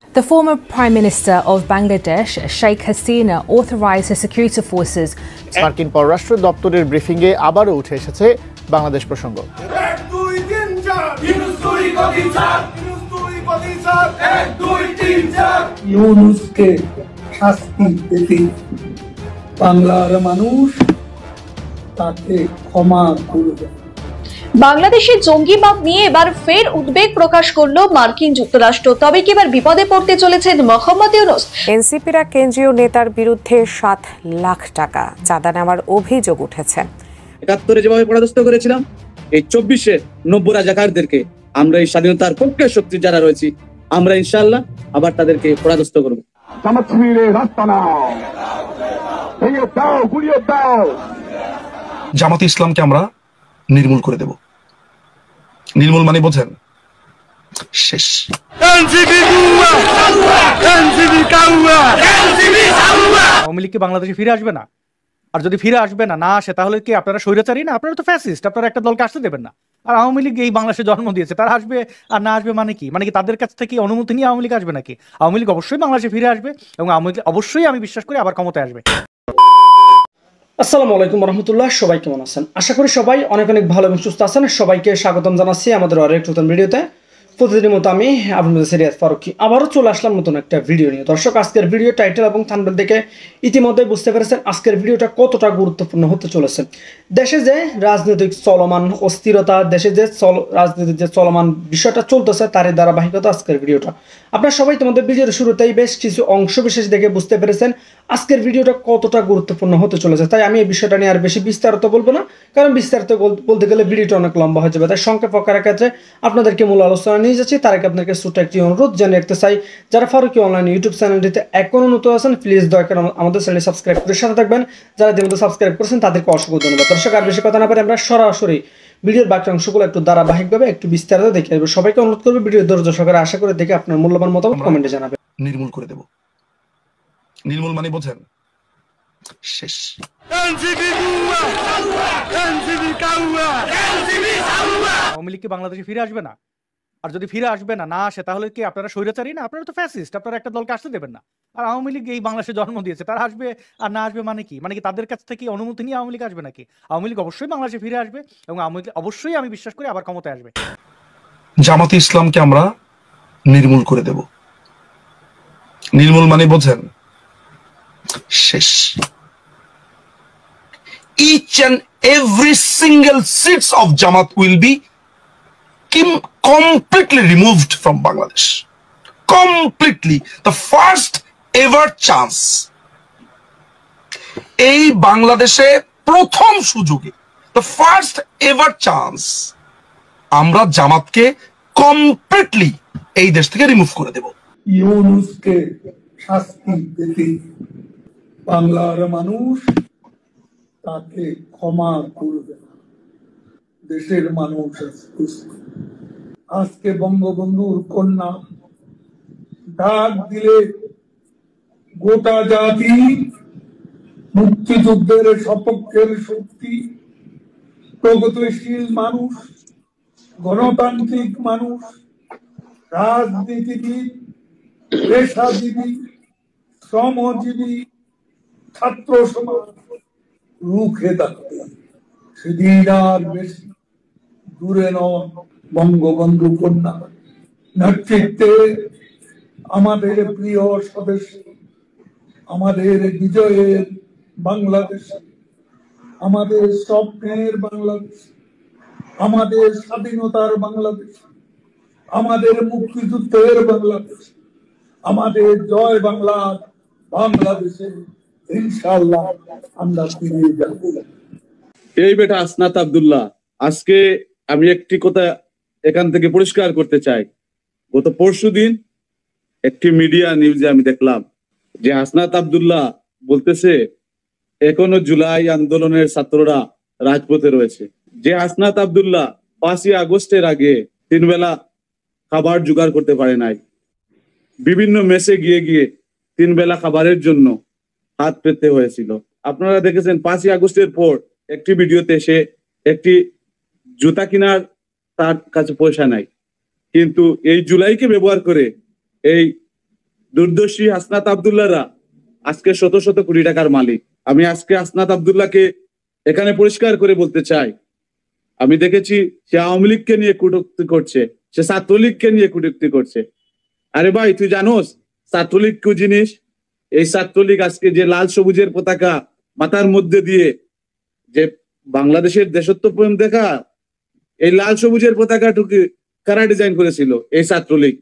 The former Prime Minister of Bangladesh, Sheikh Hasina, authorized her security forces. মার্কিন পররাষ্ট্র দপ্তরের ব্রিফিংয়ে আবারও উঠে এসেছে বাংলাদেশ প্রসঙ্গ। ইউনূসকে শাস্তি পেতে বাংলার মানুষ তাকে ক্ষমা করবে। বাংলাদেশে জঙ্গিবাদ নিয়ে এবার ফের উদ্বেগ প্রকাশ করলো মার্কিন যুক্তরাষ্ট্র। তবে কি এবার বিপদে পড়তে চলেছেন মোহাম্মদ ইউনূস? এনসিপির কেন্দ্রীয় নেতার বিরুদ্ধে 7 লাখ টাকা চাঁদা নেওয়ার অভিযোগ উঠেছে। ৭১-এ যেভাবে পরাস্ত করেছিলাম, এই ২৪-এ ৯০ রাজাকারদেরকে আমরা এই স্বাধীনতার পক্ষের শক্তি যারা রয়েছি, আমরা ইনশাআল্লাহ আবার তাদেরকে পরাস্ত করব। জামাতে ইসলামকে আমরা নির্মূল করে দেব। নির্মূল মানে বোঝেন? শেষ। আওয়ামী লীগ কি বাংলাদেশে ফিরে আসবে না? আর যদি ফিরে আসবে না আসে, তাহলে কি আপনারা স্বৈরাচারী না? আপনারা তো ফ্যাসিস্ট। আপনারা একটা দলকে আসতে দেবেন না। আর আওয়ামী লীগ এই বাংলাদেশে জন্ম দিয়েছে, তারা আসবে আর না আসবে মানে কি? মানে কি তাদের কাছ থেকে অনুমতি নিয়ে আওয়ামী লীগ আসবে নাকি? আওয়ামী লীগ অবশ্যই বাংলাদেশে ফিরে আসবে এবং আওয়ামী লীগ অবশ্যই, আমি বিশ্বাস করি, আবার ক্ষমতায় আসবে। আসসালামু আলাইকুম রহমতুল্লাহ। সবাই কেমন আছেন? আশা করি সবাই অনেক অনেক ভালো এবং সুস্থ আছেন। সবাইকে স্বাগতম জানাচ্ছি আমাদের আরেক নতুন ভিডিওতে। প্রতিদিনের মতো আমি আপনাদের সিরিয়াস ফারুকি আবারও চলে আসলাম নতুন একটা ভিডিও নিয়ে। দর্শক, আজকের ভিডিও টাইটেল এবং থাম্বনেল দেখে ইতিমধ্যে বুঝতে পেরেছেন আজকের ভিডিওটা কতটা গুরুত্বপূর্ণ হতে চলেছে। দেশে যে রাজনৈতিক চলমান অস্থিরতা, দেশে যে রাজনীতির যে চলমান বিষয়টা চলতেছে, তারই ধারাবাহিকতা আজকের ভিডিওটা। আপনারা সবাই তোমাদের ভিডিওর শুরুতেই বেশ কিছু অংশ বিশেষ দেখে বুঝতে পেরেছেন আজকের ভিডিওটা কতটা গুরুত্বপূর্ণ হতে চলেছে। তাই আমি এই বিষয়টা নিয়ে আর বেশি বিস্তারিত বলবো না, কারণ বিস্তারিত বলতে গেলে ভিডিওটা অনেক লম্বা হয়ে যাবে। তাই সংক্ষেপ আকারের ক্ষেত্রে আপনাদেরকে মূল আলোচনা নিয়ে যাচ্ছি। তার আগে আপনাদেরকে ছোট্ট একটি অনুরোধ জানিয়ে রাখতে চাই, যারা ফারুকি অনলাইন ইউটিউব চ্যানেলটিতে এখনো নতুন আছেন, প্লিজ দয়া করে আমাদের চ্যানেল সাবস্ক্রাইব করে সাথে থাকবেন। যারা ইতিমধ্যে সাবস্ক্রাইব করেছেন তাদেরকে অসংখ্য ধন্যবাদ। দর্শক, আর বেশি কথা না পারে আমরা সরাসরি ভিডিওর বাকি অংশগুলো একটু ধারাবাহিকভাবে একটু বিস্তারিত দেখে আসবো। সবাইকে অনুরোধ করবো ভিডিও ধৈর্য সহকারে আশা করে দেখে আপনার মূল্যবান মতামত কমেন্টে জানাবেন। নির্মূল করে দেব। নির্মূল মানে বোঝেন? শেষ। আওয়ামী লীগ কি বাংলাদেশে ফিরে আসবে না? আর যদি ফিরে আসবে না আসে, তাহলে কি আপনারা স্বৈরাচারী না? আপনারা তো ফ্যাসিস্ট। আপনারা একটা দলকে আসতে দেবেন না। আর আওয়ামী লীগ এই বাংলাদেশে জন্ম দিয়েছে, তারা আসবে আর না আসবে মানে কি? মানে কি তাদের কাছ থেকে অনুমতি নিয়ে আওয়ামী লীগ আসবে নাকি? আওয়ামী লীগ অবশ্যই বাংলাদেশে ফিরে আসবে এবং আওয়ামী লীগ অবশ্যই, আমি বিশ্বাস করি, আবার ক্ষমতায় আসবে। জামাতে ইসলামকে আমরা নির্মূল করে দেব। নির্মূল মানে বোঝেন? শেষ। Each and every single seats of Jamaat will be completely removed from Bangladesh. Completely. The first ever chance. এই বাংলাদেশে প্রথম সুযোগে, the first ever chance, আমরা জামাতকে কমপ্লিটলি এই দেশ থেকে রিমুভ করে দেব। ইউনূসকে শাস্তি পেতে বাংলার মানুষ তাকে ক্ষমা করবে না। দেশের মানুষ আজকে বঙ্গবন্ধুর কন্যা ডাক দিলে গোটা জাতি, মুক্তিযুদ্ধের সপক্ষের শক্তি, প্রগতিশীল মানুষ, গণতান্ত্রিক মানুষ, রাজনীতিবিদ, পেশাজীবী, শ্রমজীবী, ছাত্র সমাজ রুখে দাঁড়াবে। সেদিন আর বেশি দূরে নয়। বঙ্গবন্ধু কন্যা নেতৃত্বে আমাদের প্রিয় সদস্য, আমাদের বিজয়ের বাংলাদেশ, আমাদের স্বপ্নের বাংলাদেশ, আমাদের স্বাধীনতার বাংলাদেশ, আমাদের মুক্তিযুদ্ধের বাংলাদেশ, আমাদের জয় বাংলার বাংলাদেশে ইনশাআল্লাহ আমরা ফিরে যাব। এই বেটা হাসনাত আব্দুল্লাহ, আজকে আমি একটি কথা এখান থেকে পরিষ্কার করতে চাই। গত পরশুদিন একটি মিডিয়া নিউজে আমি দেখলাম যে হাসনাত আব্দুল্লাহ বলতেছে এখনো জুলাই আন্দোলনের ছাত্ররা রাজপথে রয়েছে। যে হাসনাত আব্দুল্লাহ 5ই আগস্টের আগে 3 বেলা খাবার জোগাড় করতে পারে নাই, বিভিন্ন মেসে গিয়ে গিয়ে 3 বেলা খাবারের জন্য হাত পেতে হয়েছিল। আপনারা দেখেছেন 5ই আগস্টের পর একটি ভিডিওতে সে একটি জুতা কেনার তার কাছে পয়সা নাই, কিন্তু এই জুলাইকে ব্যবহার করে এই দুর্দর্শী হাসনাত আব্দুল্লাহরা আজকে শত শত কোটি টাকার মালিক। আমি আজকে হাসনাত আব্দুল্লাহকে এখানে পরিষ্কার করে বলতে চাই, আমি দেখেছি সে আওয়ামী লীগকে নিয়ে কটূক্তি করছে, সে ছাত্রলীগকে নিয়ে কটূক্তি করছে। আরে ভাই, তুই জানোস ছাত্রলীগ কি জিনিস? এই ছাত্রলীগ আজকে যে লাল সবুজের পতাকা মাথার মধ্যে দিয়ে যে বাংলাদেশের দেশত্ব প্রেম দেখা, এই লাল সবুজের পতাকাটুকু কারা ডিজাইন করেছিল? এই ছাত্রলীগ।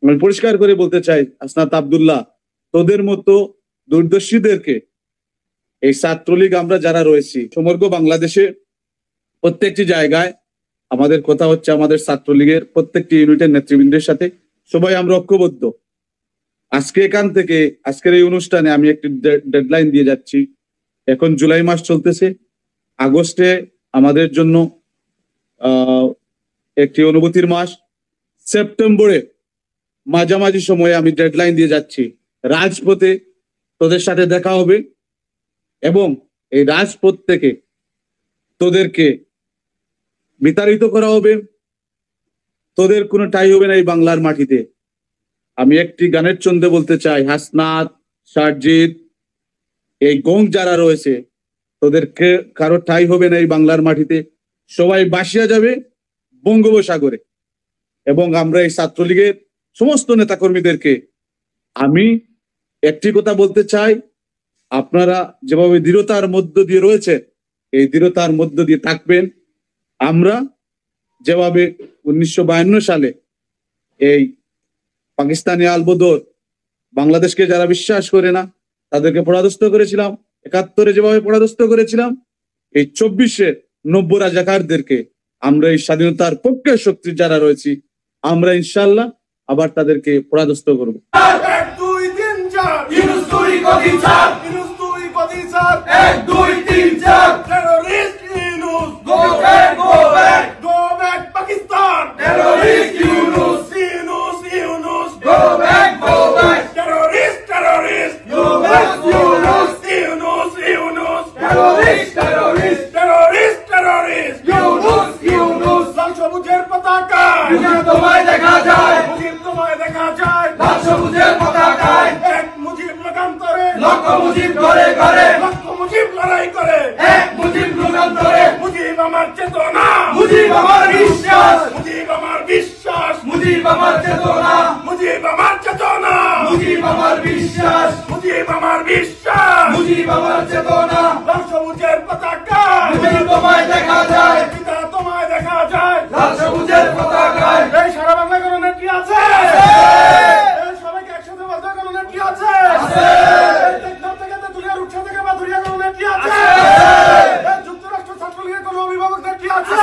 আমি পরিষ্কার করে বলতে চাই, হাসনাত আব্দুল্লাহ, তোদের মতো দুর্দর্শীদেরকে এই ছাত্রলীগ আমরা যারা রয়েছি সমগ্র বাংলাদেশে প্রত্যেকটি জায়গায় আমাদের কথা হচ্ছে আমাদের ছাত্রলীগের প্রত্যেকটি ইউনিটের নেতৃবৃন্দের সাথে সবাই আমরা ঐক্যবদ্ধ। আজকে এখান থেকে আজকের এই অনুষ্ঠানে আমি একটি ডেডলাইন দিয়ে যাচ্ছি। এখন জুলাই মাস চলতেছে, আগস্টে আমাদের জন্য একটি অনুভূতির মাস, সেপ্টেম্বরে মাঝামাঝি সময়ে আমি ডেডলাইন দিয়ে যাচ্ছি, রাজপথে তোদের সাথে দেখা হবে এবং এই রাজপথ থেকে তোদেরকে বিতাড়িত করা হবে। তোদের কোনো ঠাঁই হবে না এই বাংলার মাটিতে। আমি একটি গানের ছন্দে বলতে চাই, হাসনাত, সারজিৎ, এই গং যারা রয়েছে তোদেরকে কারো ঠাঁই হবে না এই বাংলার মাটিতে। সবাই ভাসিয়া যাবে বঙ্গোপসাগরে। এবং আমরা এই ছাত্রলীগের সমস্ত নেতাকর্মীদেরকে আমি একটি কথা বলতে চাই, আপনারা যেভাবে দৃঢ়তার মধ্য দিয়ে রয়েছে এই দৃঢ়তার মধ্য দিয়ে থাকবেন। আমরা যেভাবে 1952 সালে এই পাকিস্তানি আলবদর বাংলাদেশকে যারা বিশ্বাস করে না তাদেরকে পরাস্ত করেছিলাম, 71-এ যেভাবে পরাস্ত করেছিলাম, এই 24-এ 90 রাজাকারদেরকে আমরা এই স্বাধীনতার পক্ষে শক্তি যারা রয়েছি আমরা ইনশাল্লাহ আবার তাদেরকে পরাস্ত করবো। 1 2 3 4 ইউনুস তুই কদি চার, ইউনুস তুই কদি চার, 1 2 3 4 terrorist Yunus, go back go back, go back Pakistan, terrorist Yunus, Yunus Yunus, go back go back, terrorist terrorist, go back Yunus, Yunus Yunus, terrorist terrorist, terrorist terrorist, Yunus Yunus, লাল সবুজের পতাকা মুজিব তোমায় দেখা যায়, মুজিব তোমায় দেখা যায়, লাল সবুজের পতাকায় এক মুজিব লোকান্তরে লক্ষ মুজিব করে করে, লক্ষ মুজিব লড়াই করে এক মুজিব লোকান্তরে, মুজিব আমার চেতনা, মুজিব আমার বিশ্বাস, মুজিব আমার বিশ্বাস, মুজিব আমার চেতনা, মুজিব আমার চেতনা, মুজিব আমার বিশ্বাস, মুজিব আমার বিশ্বাস, মুজিব আমার চেতনা, লাল সবুজের পতাকা মুজিব তোমায় দেখা যায়, পিতা তোমায় দেখা যায়, লাল সবুজের পতাকায়। এই সারা বাংলা কোনো নেত্রী আছে? এই সবাইকে একসাথে বলতে কোনো নেত্রী আছে? এই টেকনাফ থেকে তেঁতুলিয়া, রূপসা থেকে বাদুড়িয়া কোনো নেত্রী আছে? এই যুক্তরাষ্ট্র ছাত্রলীগের কোনো অভিভাবক নেত্রী আছে?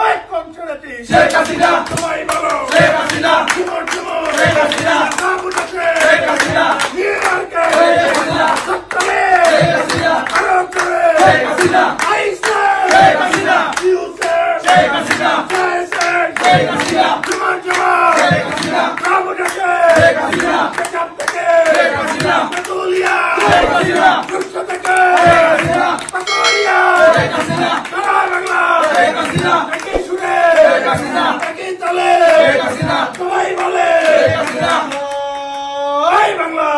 এই কনসার্টি শেখ হাসিনা, তোমায় বলো শেখ হাসিনা, জীবন জীবন শেখ হাসিনা, নাম উঠেছে শেখ হাসিনা, নিউইয়র্কে শেখ হাসিনা, সত্তরে শেখ হাসিনা, আরবে শেখ হাসিনা, আইসে শেখ হাসিনা, ইউসে শেখ হাসিনা, জয়সে শেখ হাসিনা, জীবন জীবন শেখ হাসিনা, নাম উঠেছে শেখ হাসিনা, টেকনাফ থেকে শেখ হাসিনা, তেঁতুলিয়া শেখ হাসিনা, রূপসা থেকে শেখ হাসিনা, বাদুড়িয়া শেখ হাসিনা, সারা বাংলা শেখ হাসিনা, একই সুরে শেখ হাসিনা, একই তালে শেখ হাসিনা, সবাই বলে শেখ হাসিনা, এই বাংলা।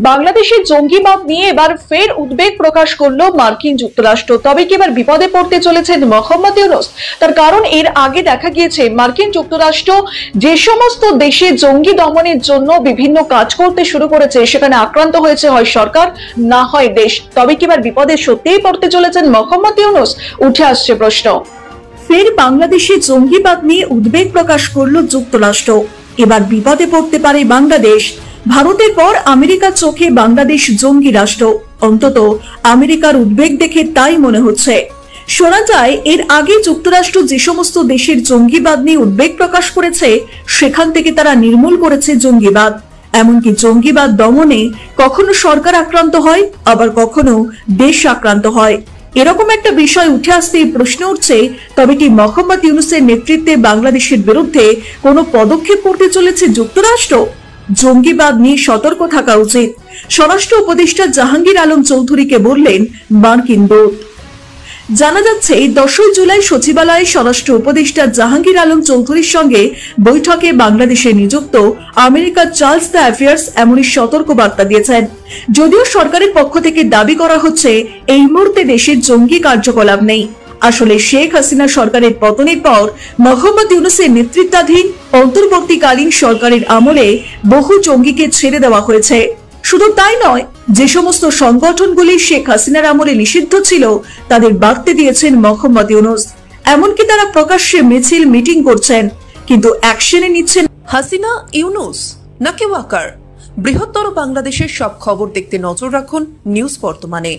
বাংলাদেশে জঙ্গিবাদ নিয়ে এবার ফের উদ্বেগ প্রকাশ করলো মার্কিন যুক্তরাষ্ট্র। তবে কি এবার বিপদে পড়তে চলেছেন মোহাম্মদ ইউনূস? তার কারণ এর আগে দেখা গিয়েছে মার্কিন যুক্তরাষ্ট্র যে সমস্ত দেশে জঙ্গি দমনের জন্য বিভিন্ন কাজ করতে শুরু করেছে সেখানে আক্রান্ত হয়েছে হয় সরকার না হয় দেশ। তবে কি এবার বিপদে সত্যিই পড়তে চলেছেন মোহাম্মদ ইউনূস? উঠে আসছে প্রশ্ন। ফের বাংলাদেশে জঙ্গিবাদ নিয়ে উদ্বেগ প্রকাশ করলো যুক্তরাষ্ট্র। এবার বিপদে পড়তে পারে বাংলাদেশ। ভারতের পর আমেরিকার চোখে বাংলাদেশ জঙ্গি রাষ্ট্র। অন্তত আমেরিকার উদ্বেগ দেখে তাই মনে হচ্ছে। শোনা যায় এর আগে যুক্তরাষ্ট্র যে সমস্ত দেশের জঙ্গিবাদ নিয়ে উদ্বেগ প্রকাশ করেছে সেখান থেকে তারা নির্মূল করেছে জঙ্গিবাদ। এমনকি জঙ্গিবাদ দমনে কখনো সরকার আক্রান্ত হয়, আবার কখনো দেশ আক্রান্ত হয়। এরকম একটা বিষয় উঠে আসতেই প্রশ্ন উঠছে, তবে কি মোহাম্মদ ইউনূসের নেতৃত্বে বাংলাদেশের বিরুদ্ধে কোনো পদক্ষেপ করতে চলেছে যুক্তরাষ্ট্র? জঙ্গিবাদ নিয়ে সতর্ক থাকা উচিত, স্বরাষ্ট্র উপদেষ্টা জাহাঙ্গীর আলম চৌধুরীকে বললেন মার্কিন দূত। জানা যাচ্ছে 10 জুলাই সচিবালয়ে স্বরাষ্ট্র উপদেষ্টা জাহাঙ্গীর আলম চৌধুরীর সঙ্গে বৈঠকে বাংলাদেশে নিযুক্ত আমেরিকার চার্লস দ্য অ্যাফেয়ার্স এমনই সতর্ক বার্তা দিয়েছেন। যদিও সরকারের পক্ষ থেকে দাবি করা হচ্ছে এই মুহূর্তে দেশে জঙ্গি কার্যকলাপ নেই, আসলে শেখ হাসিনা সরকারের পতনের পর মোহাম্মদ ইউনূসের নেতৃত্বাধীন অন্তর্বর্তীকালীন সরকারের আমলে বহু জঙ্গিকে ছেড়ে দেওয়া হয়েছে। শুধু তাই নয়, যে সমস্ত সংগঠনগুলি শেখ হাসিনার আমলে নিষিদ্ধ ছিল তাদের বাড়তে দিয়েছেন মোহাম্মদ ইউনূস। এমনকি তারা প্রকাশ্যে মিছিল মিটিং করছেন, কিন্তু অ্যাকশনে নিচ্ছেন হাসিনা, ইউনূস নাকি ওয়াকার। বৃহত্তর বাংলাদেশের সব খবর দেখতে নজর রাখুন নিউজ বর্তমানে।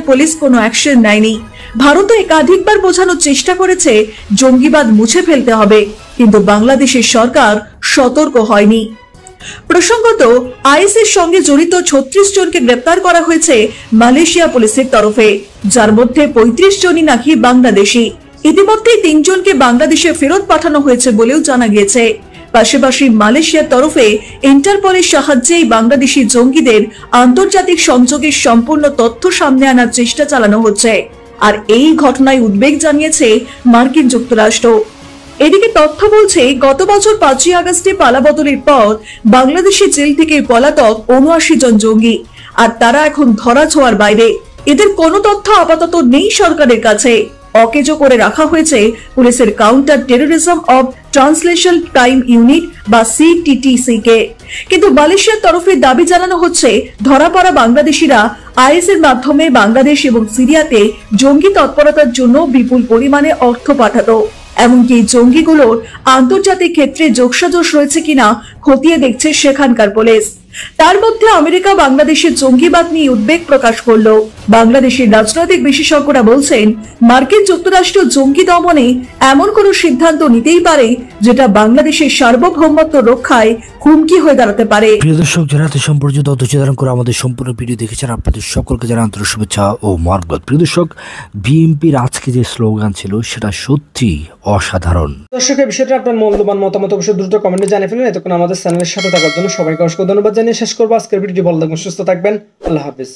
পুলিশ কোনো অ্যাকশন নেয়নি। ভারতও একাধিকবার বোঝানোর চেষ্টা করেছে জঙ্গিবাদ মুছে ফেলতে হবে, কিন্তু বাংলাদেশের সরকার সতর্ক হয়নি। প্রসঙ্গত, আইএসের সঙ্গে জড়িত 36 জনকে গ্রেপ্তার করা হয়েছে মালয়েশিয়া পুলিশের তরফে, যার মধ্যে 35 জনই নাকি বাংলাদেশি। ইতিমধ্যে 3 জনকে বাংলাদেশে ফেরত পাঠানো হয়েছে বলেও জানা গিয়েছে। পাশাপাশি মালয়েশিয়ার তরফে ইন্টারপোলের সাহায্যে বাংলাদেশি জঙ্গিদের আন্তর্জাতিক সংযোগের সম্পূর্ণ তথ্য সামনে আনার চেষ্টা চালানো হচ্ছে। আর এই ঘটনায় উদ্বেগ জানিয়েছে মার্কিন যুক্তরাষ্ট্র। এদিকে তথ্য বলছে, গত বছর 5ই আগস্টে পালাবদলের পর বাংলাদেশি জেল থেকে পলাতক 79 জন জঙ্গি, আর তারা এখন ধরাছোঁয়ার বাইরে। এদের কোনো তথ্য আপাতত নেই সরকারের কাছে। অকেজো করে রাখা হয়েছে পুলিশের counter terrorism of translation crime unit বা সিটিটিসি কে। কিন্তু মালয়েশিয়ার তরফে দাবি জানানো হচ্ছে ধরা পড়া বাংলাদেশিরা আইএস এর মাধ্যমে বাংলাদেশ এবং সিরিয়াতে জঙ্গি তৎপরতার জন্য বিপুল পরিমাণে অর্থ পাঠাতো। এমনকি জঙ্গিগুলোর আন্তর্জাতিক ক্ষেত্রে যোগসাজশ রয়েছে কিনা খতিয়ে দেখছে সেখানকার পুলিশ। তার মধ্যে আমেরিকা বাংলাদেশের জঙ্গিবাদ নিয়ে উদ্বেগ প্রকাশ করলো। বাংলাদেশের রাজনৈতিক বিশেষজ্ঞরা বলছেন, মার্কিন যুক্তরাষ্ট্র জঙ্গি দমনে এমন কোন সিদ্ধান্ত নিতেই পারে যেটা বাংলাদেশের সার্বভৌমত্ব রক্ষায় হুমকি হয়ে দাঁড়াতে পারে। প্রিয় দর্শক, যারা এত সম্পর্যন্ত তথ্য ধারণ করে আমাদের সম্পূর্ণ ভিডিও দেখেছেন, আপনাদের সকলকে জানাই আন্তরিক শুভেচ্ছা ও মোবারকবাদ। প্রিয় দর্শক, বিএনপির আজকে যে স্লোগান ছিল সেটা সত্যি অসাধারণ। দর্শক, এই বিষয়টা আপনার মূল্যবান মতামত অবশ্যই দ্রুত কমেন্টে জানিয়ে ফেলুন। এতক্ষণ আমাদের চ্যানেলের সাথে থাকার জন্য সবাইকে অসংখ্য ধন্যবাদ জানিয়ে শেষ করবো আজকের ভিডিওটি। ভালো থাকবেন, সুস্থ থাকবেন, আল্লাহ হাফেজ।